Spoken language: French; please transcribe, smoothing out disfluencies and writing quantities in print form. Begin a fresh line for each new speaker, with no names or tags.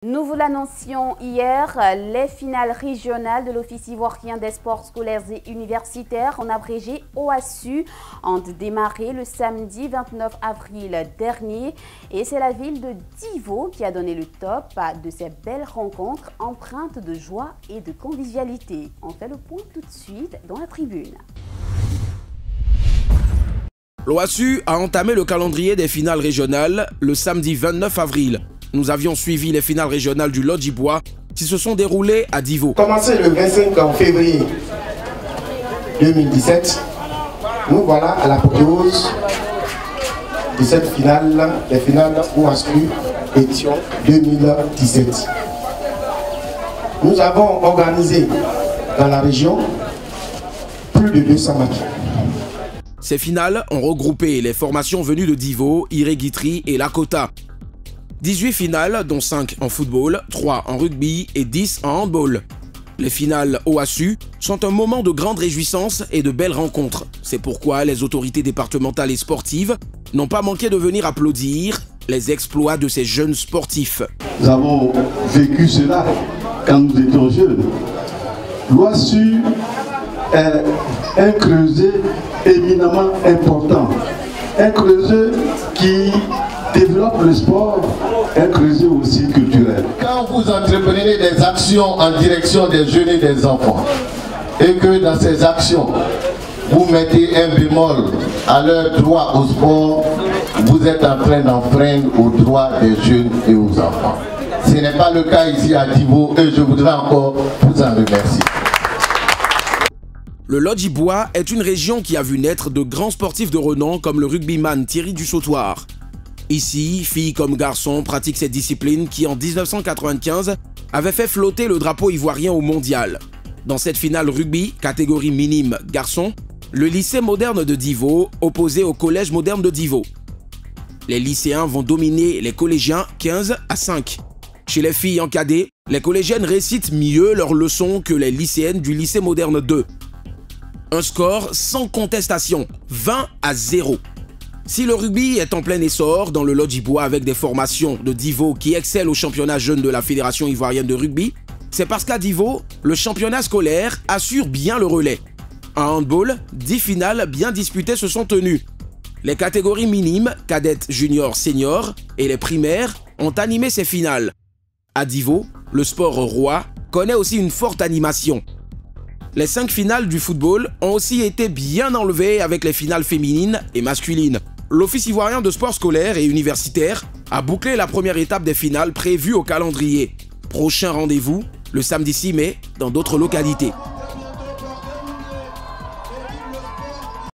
Nous vous l'annoncions hier, les finales régionales de l'Office ivoirien des sports scolaires et universitaires, en abrégé OASU, ont démarré le samedi 29 avril dernier. Et c'est la ville de Divo qui a donné le top de ces belles rencontres empreintes de joie et de convivialité. On fait le point tout de suite dans la tribune.
L'OASU a entamé le calendrier des finales régionales le samedi 29 avril. Nous avions suivi les finales régionales du Lodjibois qui se sont déroulées à Divo.
Commencé le 25 février 2017, nous voilà à l'apothéose de cette finale, les finales OASU édition 2017. Nous avons organisé dans la région plus de 200 matchs.
Ces finales ont regroupé les formations venues de Divo, Iré-Guitry et Lakota. 18 finales, dont 5 en football, 3 en rugby et 10 en handball. Les finales OASU sont un moment de grande réjouissance et de belles rencontres. C'est pourquoi les autorités départementales et sportives n'ont pas manqué de venir applaudir les exploits de ces jeunes sportifs.
Nous avons vécu cela quand nous étions jeunes. L'OASU est un creuset éminemment important. Un creuset qui développe le sport, un creuset aussi culturel.
Quand vous entreprenez des actions en direction des jeunes et des enfants, et que dans ces actions, vous mettez un bémol à leur droit au sport, vous êtes en train d'enfreindre aux droits des jeunes et aux enfants. Ce n'est pas le cas ici à Divo et je voudrais encore vous en remercier.
Le Lodjibois est une région qui a vu naître de grands sportifs de renom comme le rugbyman Thierry Dussautoir. Ici, filles comme garçons pratiquent cette discipline qui, en 1995, avait fait flotter le drapeau ivoirien au mondial. Dans cette finale rugby, catégorie minime garçons, le lycée moderne de Divo opposé au collège moderne de Divo. Les lycéens vont dominer les collégiens 15 à 5. Chez les filles en cadet, les collégiennes récitent mieux leurs leçons que les lycéennes du lycée moderne 2. Un score sans contestation, 20 à 0. Si le rugby est en plein essor dans le Lodjibois avec des formations de Divo qui excellent au championnat jeune de la Fédération ivoirienne de rugby, c'est parce qu'à Divo, le championnat scolaire assure bien le relais. En handball, 10 finales bien disputées se sont tenues. Les catégories minimes, cadettes, juniors, seniors et les primaires ont animé ces finales. À Divo, le sport roi connaît aussi une forte animation. Les 5 finales du football ont aussi été bien enlevées avec les finales féminines et masculines. L'Office ivoirien de sport scolaire et universitaire a bouclé la première étape des finales prévues au calendrier. Prochain rendez-vous, le samedi 6 mai, dans d'autres localités.